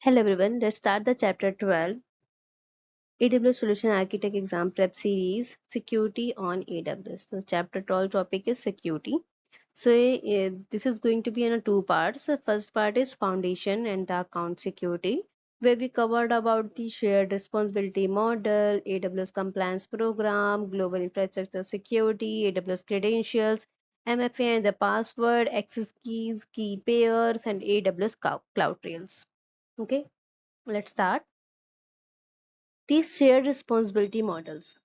Hello everyone, let's start the chapter 12 AWS Solution Architect Exam Prep Series Security on AWS. So, chapter 12 topic is security. So, this is going to be in a two parts. The first part is foundation and the account security, where we covered about the shared responsibility model, AWS compliance program, global infrastructure security, AWS credentials, MFA and the password, access keys, key pairs, and AWS cloud trails. Okay, let's start. These shared responsibility models.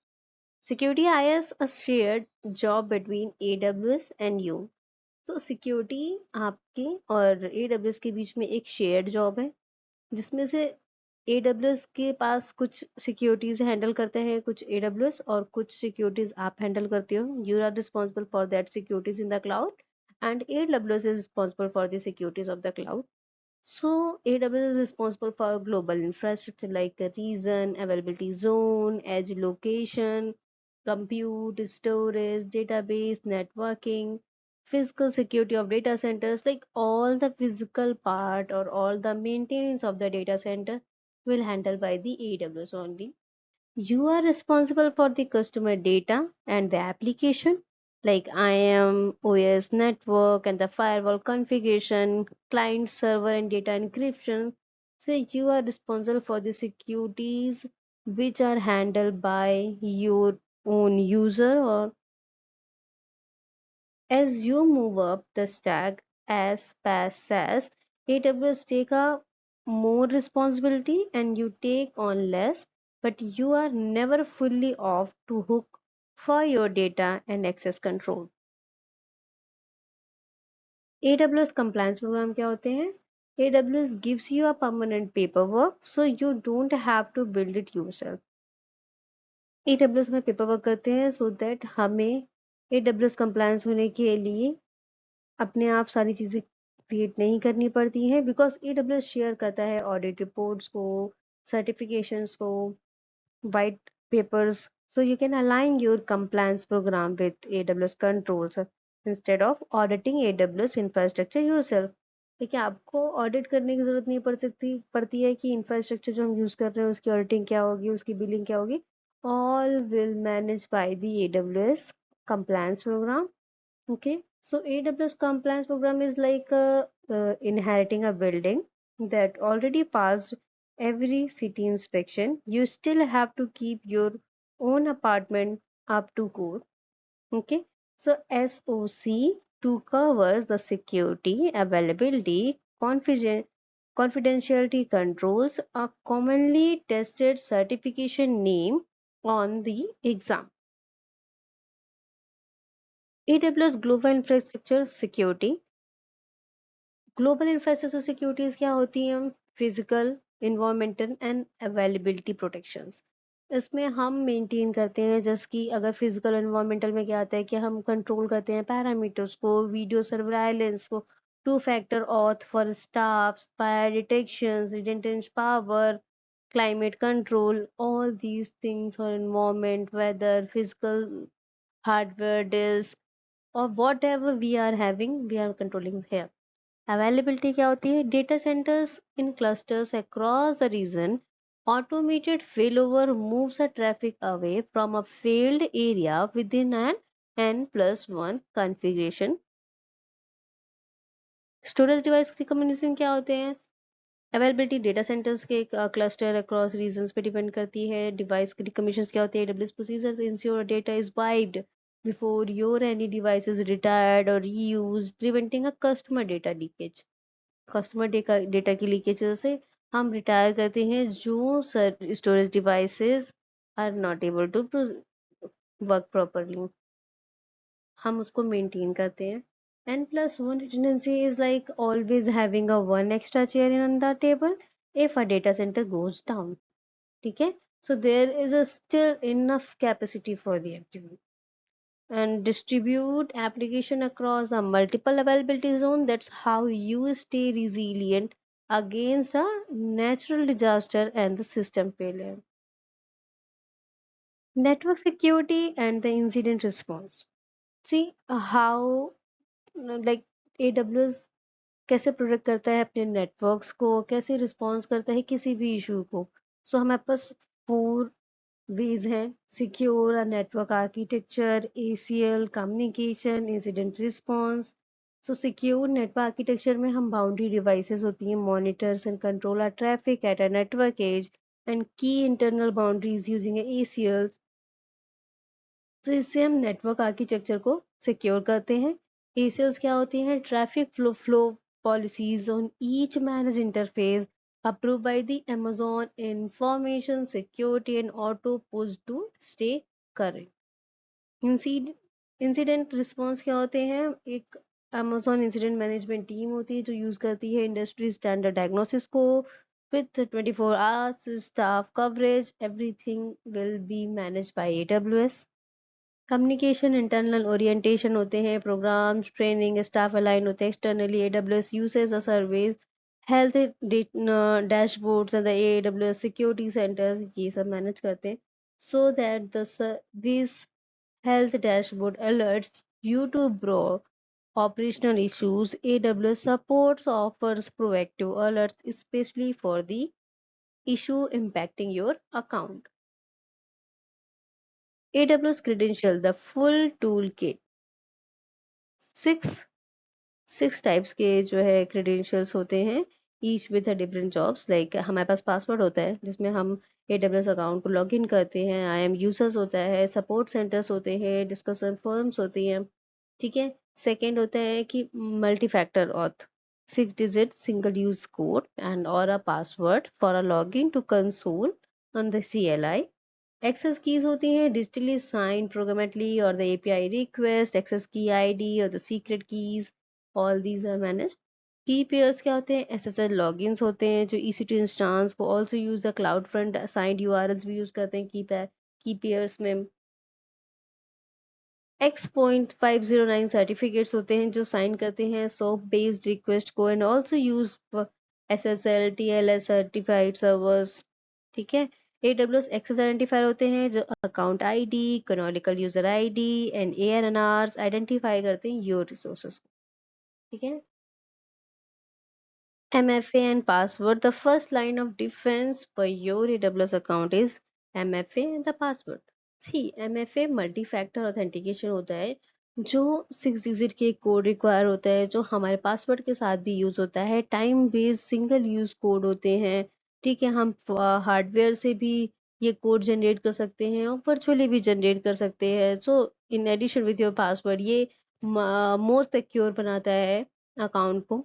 Security is a shared job between AWS and you. तो security आपके और AWS के बीच में एक shared job है जिसमें से AWS के पास कुछ सिक्योरिटीज हैंडल करते हैं कुछ AWS और कुछ सिक्योरिटीज आप हैंडल करते हो you are responsible for that securities in the cloud and AWS is responsible for the securities of the cloud. So AWS is responsible for global infrastructure like a region, availability zone, edge location, compute, storage, database, networking, physical security of data centers, like all the physical part or all the maintenance of the data center will handle by the AWS only. You are responsible for the customer data and the application like IAM, OS network, and the firewall configuration, client server and data encryption. So you are responsible for the securities which are handled by your own user or as you move up the stack as fast as AWS take a more responsibility and you take on less, but you are never fully off to hook for your data and access control. AWS compliance program क्या होते हैं? AWS gives you a permanent paperwork so you don't have to build it yourself. AWS में paperwork करते हैं so that हमें AWS compliance होने के लिए अपने आप सारी चीज़ें क्रिएट नहीं करनी पड़ती हैं बिकॉज AWS शेयर करता है ऑडिट रिपोर्ट्स को सर्टिफिकेशंस को white papers so you can align your compliance program with AWS controls instead of auditing AWS infrastructure yourself. देखिए आपको ऑडिट करने की जरूरत नहीं पड़ती है कि इंफ्रास्ट्रक्चर जो हम यूज कर रहे हैं उसकी ऑडिटिंग क्या होगी उसकी बिलिंग क्या होगी all will managed by the AWS compliance program. Okay, so AWS compliance program is like inheriting a building that already passed every city inspection. You still have to keep your own apartment up to code. Okay, so SOC 2 covers the security, availability, confidentiality controls, a commonly tested certification name on the exam. AWS Global Infrastructure Security. Global infrastructure securities क्या होती हैं? Physical, environmental and availability protections. इसमें हम maintain करते हैं जैसे कि अगर फिजिकल एनवायरमेंटल में क्या आता है कि हम कंट्रोल करते हैं पैरामीटर्स को, वीडियो सर्विलांस को, two factor auth for staff, fire detection, redundant power, climate control, all these things or environment, weather, physical hardware disk or whatever we are having, we are controlling here. Availability क्या होती है? Data centers in clusters across the region. Automated failover moves the traffic away from a failed area within an N+1 configuration. Storage device की combination क्या होते हैं? Availability data centers के cluster across regions पे depend करती है. Device की decommission क्या होती है? AWS procedure ensure data is wiped before your any device is retired और reused, preventing a customer data leakage. Customer data की लीकेज से हम रिटायर करते हैं जो storage devices are not able to work properly, हम उसको मेंटेन करते हैं. N+1 redundancy is like always having a one extra chair in the table if a data center goes down. ठीक है, so there is a still enough capacity for the FTP and distribute application across a multiple availability zone. That's how you stay resilient against a natural disaster and the system failure. Network security and the incident response. See how like AWS कैसे protect करता है अपने networks को, कैसे response करता है किसी भी इशू को। सो हमारे पास 4 वेज हैं: secure network architecture, ACL, communication, incident response. So secure network architecture में हम बाउंड्री डिवाइसेस होती हैं, monitors and control our traffic at a network edge and की इंटरनल बाउंड्रीज यूजिंग ACLs। तो इससे हम नेटवर्क आर्किटेक्चर को सिक्योर करते हैं। ACLs क्या होती हैं? Traffic flow policies on each manage interface approved by the Amazon Information Security and Auto Push to stay current। Incident response क्या होते हैं? एक Amazon इंसिडेंट मैनेजमेंट टीम होती है जो यूज करती है इंडस्ट्री स्टैंडर्ड डायग्नोसिस को with 24 hours staff coverage, everything will be managed by AWS। Communication internal orientation होते हैं, प्रोग्राम्स ट्रेनिंग स्टाफ अलाइन होते हैं externally. AWS usage a service health dashboards and the AWS security centres ये सब manage करते हैं so that the service health dashboard alerts you to broad operational issues. AWS supports offers proactive alerts especially for the issue impacting your account। AWS credential the full toolkit। Six six types के जो है credentials होते हैं, each with a different jobs. Like हमारे पास password होता है जिसमें हम AWS अकाउंट को लॉग इन करते हैं, IAM यूजर्स होता है, सपोर्ट सेंटर्स होते हैं, डिस्कशन फर्म्स होती हैं, ठीक है। सेकेंड होता है कि multi factor auth, 6 digit single use code and और a password for a log in to console on the CLI। Access keys होती हैं digitally signed programmatically or the API request, access key ID or the secret keys, all these are managed। Key pairs क्या होते हैं? SSL logins होते हैं जो EC2 instance को also use the CloudFront assigned URLs भी use करते हैं key pairs में। X.509 सर्टिफिकेट्स होते हैं जो साइन करते हैं SOAP बेस्ड रिक्वेस्ट को and also use SSL TLS certified servers, ठीक है। AWS एक्सेस आइडेंटिफायर होते हैं जो account ID, canonical user ID and ARNRs identify करते हैं योर रिसोर्सेज को, ठीक है। MFA and password, the first line of defense for your AWS account is MFA and the password। See, MFA multi factor authentication होता है जो 6 digit के code require होता है, जो हमारे पासवर्ड के साथ भी यूज होता है। Time based single use code होते हैं, ठीक है। हम हार्डवेयर से भी ये कोड जनरेट कर सकते हैं और वर्चुअली भी जनरेट कर सकते हैं। So in addition with your password ये मोर सिक्योर बनाता है अकाउंट को।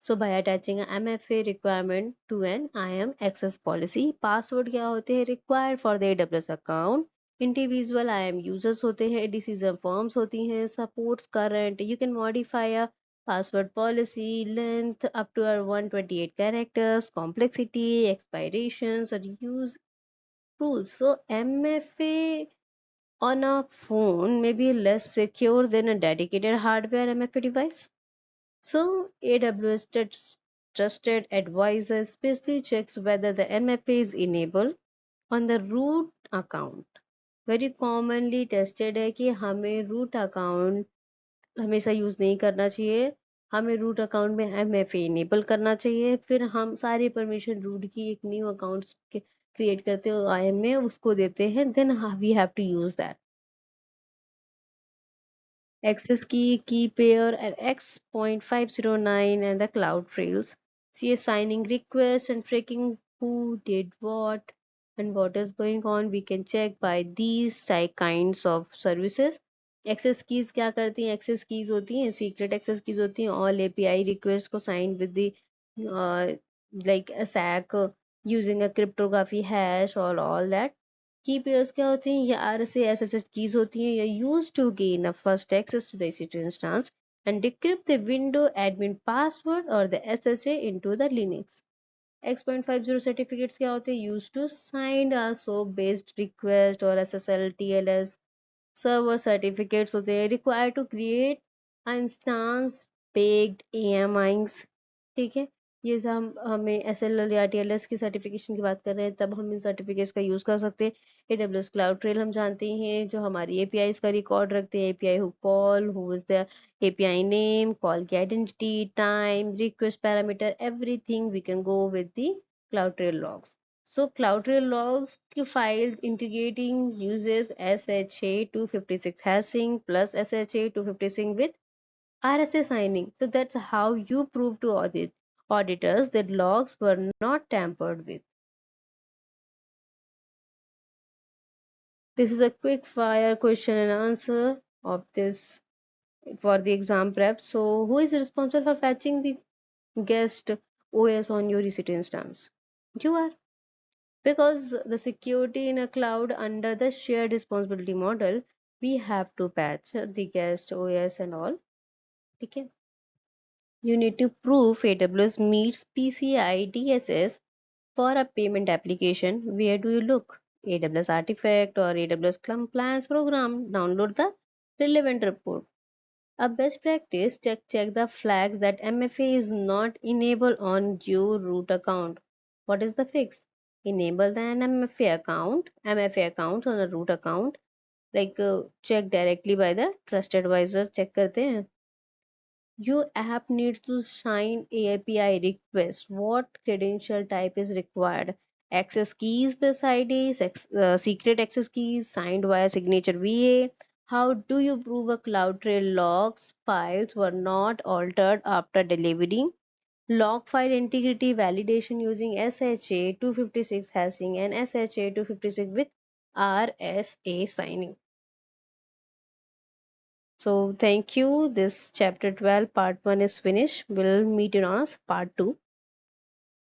So by attaching a MFA requirement to an IAM access policy, password क्या होते हैं? Required for the AWS account। Individual IAM users होते हैं, decision forms होती हैं, supports current, you can modify a password policy, length up to 128 characters, complexity, expirations or use rules। So MFA on a phone may be less secure than a dedicated hardware MFA device। So AWS trusted advisor especially checks whether the MFA is enabled on the root account। Very commonly tested है कि हमें root account हमेशा use नहीं करना चाहिए, हमें root account में MFA enable करना चाहिए। फिर हम सारे परमिशन रूट की एक न्यू अकाउंट क्रिएट करते हैं IAM में, उसको देते हैं, then we have to use that. Access key pair and X.509 and the cloud trails. See a signing request and tracking who did what and what is going on. We can check by these kinds of services। Access keys क्या करती हैं? Access keys होती हैं secret access keys होती हैं, all API request को sign with the like a SAC using a cryptography hash or all that। की pairs क्या होती हैं? ये RSA SSH कीज होती हैं, ये use to gain a first access to the EC2 instance and decrypt the window admin password or the SSA into the Linux। X.50 certificates क्या होते हैं? Used to sign a SOAP based request or SSL TLS server certificates होते हैं required to create an instance baked AMIs, ठीक है। ये जब हम हमें एसएलएल या टीएलएस की सर्टिफिकेशन की बात कर रहे हैं, तब हम इन सर्टिफिकेट्स का यूज़ कर सकते हैं। एडब्ल्यूएस क्लाउड ट्रेल हम जानते ही हैं, जो हमारी एपीआईज का रिकॉर्ड रखते हैं। API who call, who is the API name, call की identity, time, request parameter, everything we can go with the CloudTrail logs. So CloudTrail logs की file integrating uses SHA-256 hashing plus SHA-256 with RSA signing. So that's how you prove to auditors that logs were not tampered with. This is a quick fire question and answer of this for the exam prep. So who is responsible for fetching the guest OS on your EC2 instance? You are. Because the security in a cloud under the shared responsibility model, we have to patch the guest OS and all. Okay. You need to prove AWS meets PCI DSS. For a payment application, where do you look? AWS Artifact or AWS Compliance Program. Download the relevant report. A best practice, check the flags that MFA is not enabled on your root account. What is the fix? Enable the MFA account on a root account. Like check directly by the trusted advisor. Check करते हैं. Your app needs to sign API request. What credential type is required? Access keys beside IDs, secret access keys signed via signature VA. How do you prove a CloudTrail logs files were not altered after delivery? Log file integrity validation using SHA-256 hashing and SHA-256 with RSA signing. So thank you. This chapter 12 part 1 is finished. We'll meet in on part 2.